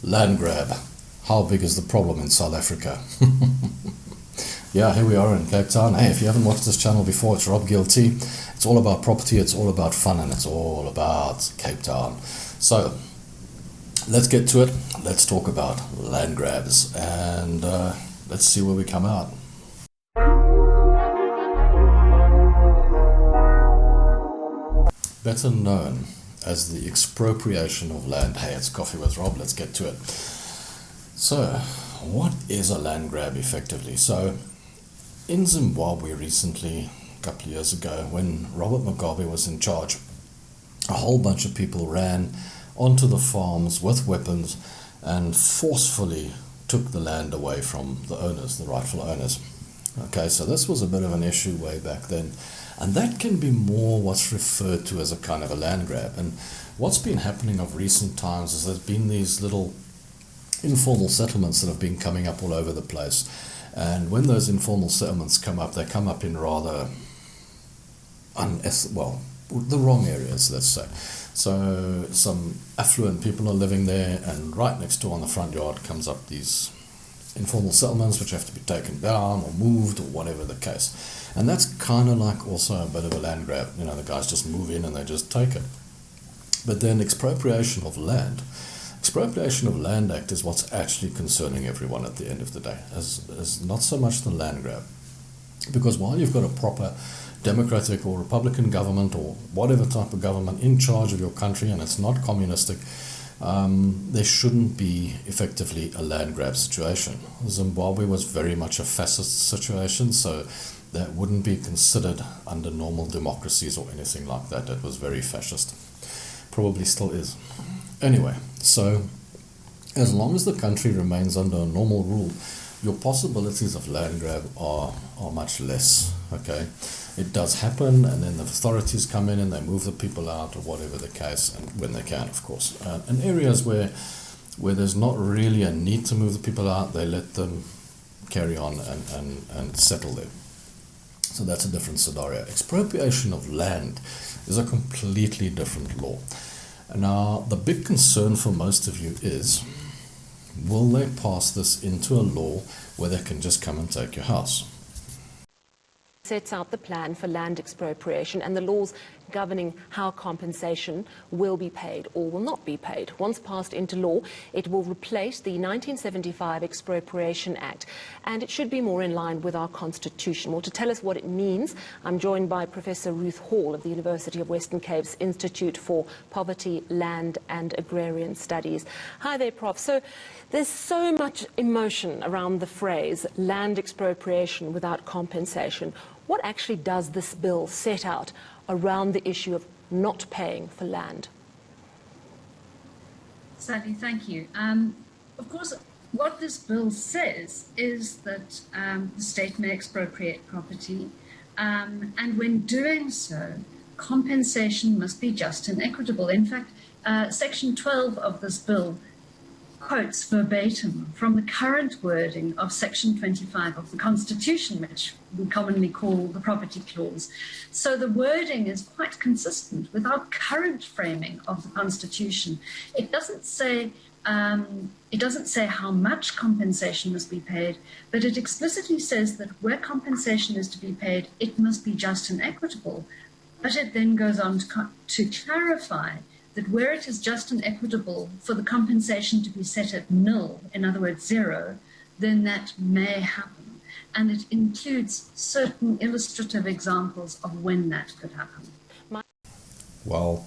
Land grab. How big is the problem in South Africa? Yeah, here we are in Cape Town. Hey, if you haven't watched this channel before, it's GillT. It's all about property, it's all about fun, and it's all about Cape Town. So, let's get to it. Let's talk about land grabs, and let's see where we come out. Better known as the expropriation of land. Hey, it's Coffee with Rob. Let's get to it. So, what is a land grab effectively? So, in Zimbabwe recently, a couple of years ago, when Robert Mugabe was in charge, a whole bunch of people ran onto the farms with weapons and forcefully took the land away from the owners, the rightful owners. Okay, so this was a bit of an issue way back then. And that can be more what's referred to as a kind of a land grab. And what's been happening of recent times is there's been these little informal settlements that have been coming up all over the place. And when those informal settlements come up, they come up in rather, the wrong areas, let's say. So some affluent people are living there, and right next door on the front yard comes up these informal settlements which have to be taken down or moved or whatever the case. And that's kind of like also a bit of a land grab. You know, the guys just move in and they just take it. But then Expropriation of Land Act is what's actually concerning everyone at the end of the day, as not so much the land grab. Because while you've got a proper democratic or republican government or whatever type of government in charge of your country, and it's not communistic, there shouldn't be effectively a land grab situation. Zimbabwe was very much a fascist situation, so that wouldn't be considered under normal democracies or anything like that. It was very fascist. Probably still is. Anyway, so as long as the country remains under a normal rule, your possibilities of land grab are much less. Okay, it does happen, and then the authorities come in and they move the people out or whatever the case, and when they can, of course. In areas where there's not really a need to move the people out, they let them carry on and settle there. So that's a different scenario. Expropriation of land is a completely different law. Now, the big concern for most of you is, will they pass this into a law where they can just come and take your house? Sets out the plan for land expropriation and the laws governing how compensation will be paid or will not be paid. Once passed into law, it will replace the 1975 Expropriation Act, and it should be more in line with our Constitution. Well, to tell us what it means, I'm joined by Professor Ruth Hall of the University of Western Cape's Institute for Poverty, Land and Agrarian Studies. Hi there, Prof. So there's so much emotion around the phrase land expropriation without compensation. What actually does this bill set out around the issue of not paying for land? Sally, thank you. Of course, what this bill says is that the state may expropriate property, and when doing so, compensation must be just and equitable. In fact, Section 12 of this bill quotes verbatim from the current wording of Section 25 of the Constitution, which we commonly call the Property Clause. So the wording is quite consistent with our current framing of the Constitution. It doesn't say how much compensation must be paid, but it explicitly says that where compensation is to be paid, it must be just and equitable. But it then goes on to clarify that where it is just and equitable for the compensation to be set at nil, in other words, zero, then that may happen. And it includes certain illustrative examples of when that could happen. Well,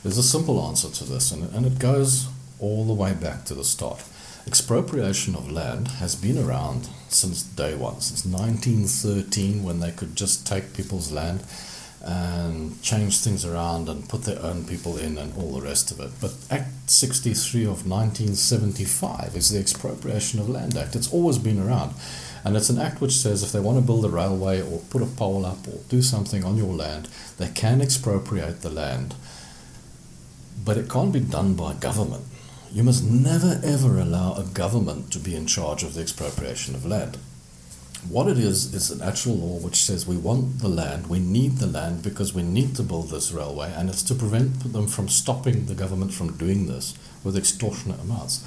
there's a simple answer to this, and it goes all the way back to the start. Expropriation of land has been around since day one, since 1913, when they could just take people's land and change things around and put their own people in and all the rest of it. But Act 63 of 1975 is the Expropriation of Land Act. It's always been around, and it's an act which says if they want to build a railway or put a pole up or do something on your land, they can expropriate the land, but it can't be done by government. You must never ever allow a government to be in charge of the expropriation of land. What it is an actual law which says we want the land, we need the land because we need to build this railway, and it's to prevent them from stopping the government from doing this with extortionate amounts.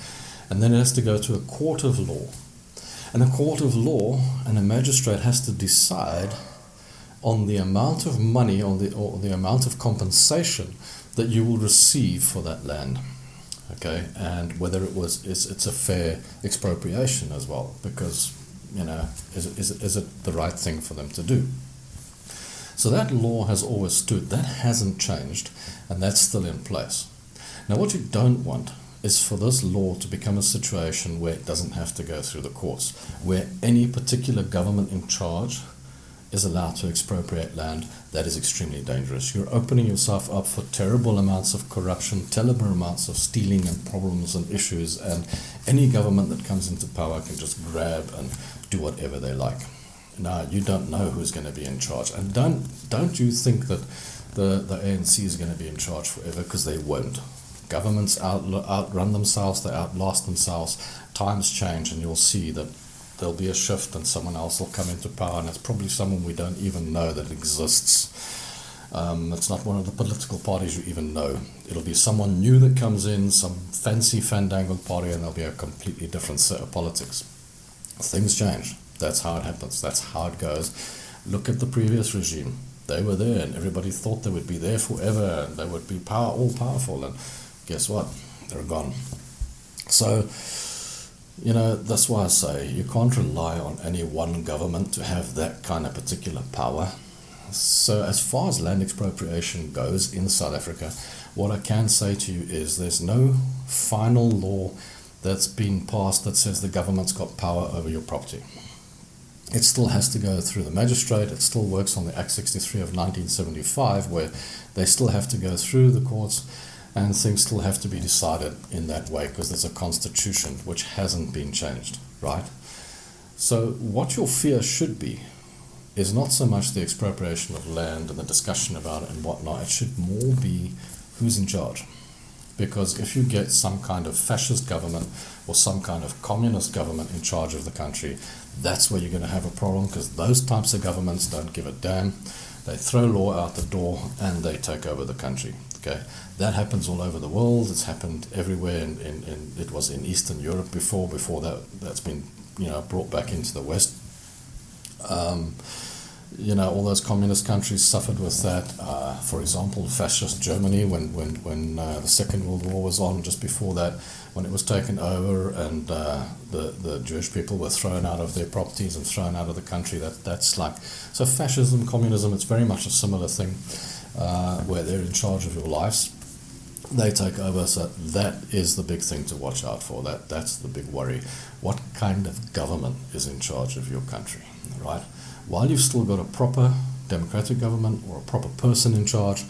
And then it has to go to a court of law. And a court of law and a magistrate has to decide on the amount of money or the amount of compensation that you will receive for that land. Okay, and whether it's a fair expropriation as well, because, you know, is it the right thing for them to do? So that law has always stood. That hasn't changed, and that's still in place. Now, what you don't want is for this law to become a situation where it doesn't have to go through the courts, where any particular government in charge is allowed to expropriate land. That is extremely dangerous. You're opening yourself up for terrible amounts of corruption, terrible amounts of stealing and problems and issues, and any government that comes into power can just grab and do whatever they like. Now, you don't know who's going to be in charge, and don't you think that the ANC is going to be in charge forever, because they won't. Governments outrun themselves, they outlast themselves. Times change, and you'll see that there'll be a shift and someone else will come into power, and it's probably someone we don't even know that exists. It's not one of the political parties you even know. It'll be someone new that comes in, some fancy fandangled party, and there'll be a completely different set of politics. Things change. That's how it happens. That's how it goes. Look at the previous regime. They were there, and everybody thought they would be there forever, and they would be all powerful, and guess what? They're gone. So, you know, that's why I say you can't rely on any one government to have that kind of particular power. So as far as land expropriation goes in South Africa, what I can say to you is there's no final law that's been passed that says the government's got power over your property. It still has to go through the magistrate. It still works on the Act 63 of 1975, where they still have to go through the courts, and things still have to be decided in that way, because there's a constitution which hasn't been changed, right? So what your fear should be is not so much the expropriation of land and the discussion about it and whatnot. It should more be who's in charge. Because if you get some kind of fascist government or some kind of communist government in charge of the country, that's where you're going to have a problem, because those types of governments don't give a damn. They throw law out the door and they take over the country. Okay, that happens all over the world. It's happened everywhere. It was in Eastern Europe before that's been, you know, brought back into the West. You know, all those communist countries suffered with that. For example, fascist Germany, when the Second World War was on, just before that, when it was taken over, and the Jewish people were thrown out of their properties and thrown out of the country. That's like, so fascism, communism, it's very much a similar thing, where they're in charge of your lives. They take over. So that is the big thing to watch out for. That's the big worry. What kind of government is in charge of your country, right? While you've still got a proper democratic government or a proper person in charge,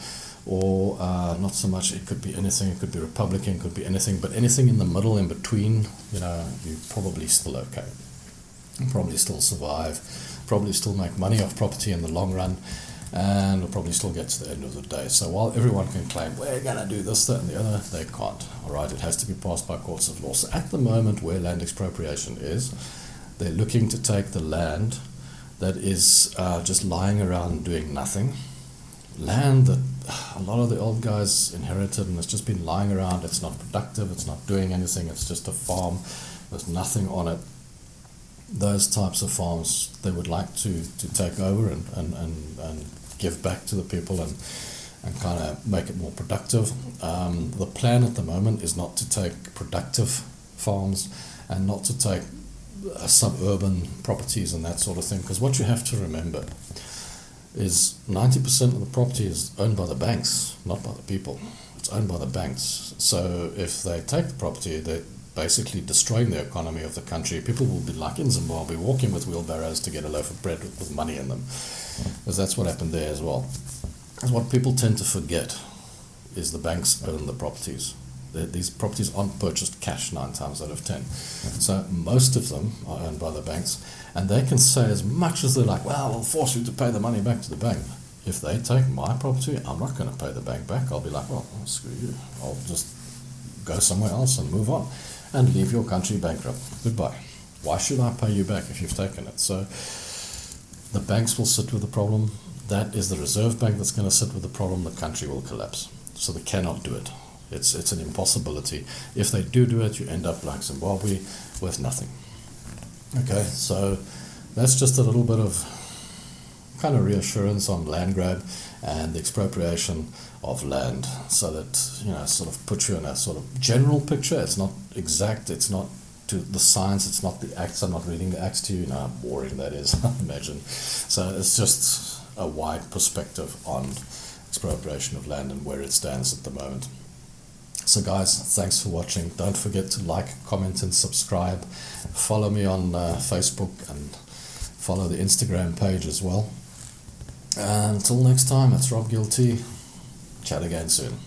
or not so much, it could be anything, it could be Republican, it could be anything, but anything in the middle, in between, you know, you're probably still okay. You'll probably still survive, probably still make money off property in the long run, and we'll probably still get to the end of the day. So while everyone can claim, we're going to do this, that, and the other, they can't. All right, it has to be passed by courts of law. So at the moment where land expropriation is, they're looking to take the land that is just lying around doing nothing, land that a lot of the old guys inherited, and it's just been lying around. It's not productive, it's not doing anything, it's just a farm, there's nothing on it. Those types of farms they would like to take over and give back to the people and kind of make it more productive. The plan at the moment is not to take productive farms and not to take suburban properties and that sort of thing, because what you have to remember is 90% of the property is owned by the banks, not by the people. It's owned by the banks. So if they take the property, they're basically destroying the economy of the country. People will be like in Zimbabwe, walking with wheelbarrows to get a loaf of bread with money in them, because that's what happened there as well. And what people tend to forget is the banks own the properties. These properties aren't purchased cash 9 times out of 10. So most of them are owned by the banks, and they can say as much as they're like, well, we'll force you to pay the money back to the bank. If they take my property, I'm not going to pay the bank back. I'll be like, well, screw you. I'll just go somewhere else and move on and leave your country bankrupt. Goodbye. Why should I pay you back if you've taken it? So the banks will sit with the problem. That is the Reserve Bank that's going to sit with the problem. The country will collapse. So they cannot do it. It's an impossibility. If they do it, you end up like Zimbabwe with nothing. Okay, so that's just a little bit of kind of reassurance on land grab and the expropriation of land, so that, sort of puts you in a sort of general picture. It's not exact, it's not to the science, it's not the acts. I'm not reading the acts to you, how boring that is, I imagine. So it's just a wide perspective on expropriation of land and where it stands at the moment. So guys, thanks for watching. Don't forget to like, comment and subscribe. Follow me on Facebook and follow the Instagram page as well. And until next time, it's Rob GillT. Chat again soon.